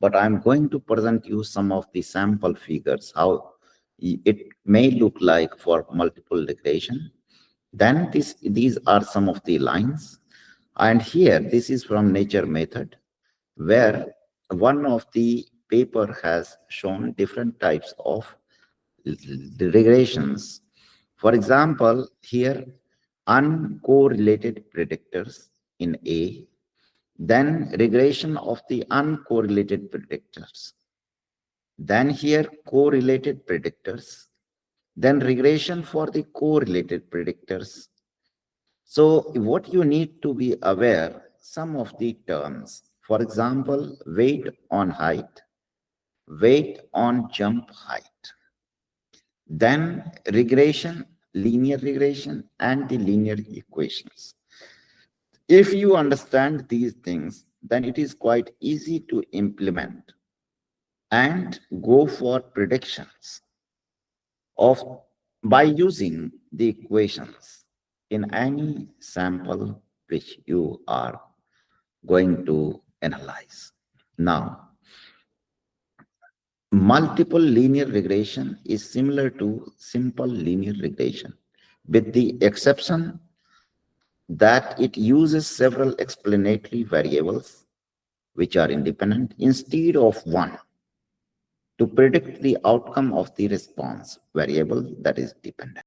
but I'm going to present you some of the sample figures, how it may look like for multiple regression. Then these are some of the lines. And here, this is from Nature Method, where one of the paper has shown different types of regressions. For example, here, uncorrelated predictors in A, then regression of the uncorrelated predictors, then here correlated predictors, then regression for the correlated predictors. So what you need to be aware, some of the terms, for example, weight on height, weight on jump height, then regression, linear regression, and the linear equations. If you understand these things, then it is quite easy to implement and go for predictions of by using the equations in any sample which you are going to analyze. Now, multiple linear regression is similar to simple linear regression, with the exception that it uses several explanatory variables which are independent instead of one to predict the outcome of the response variable that is dependent.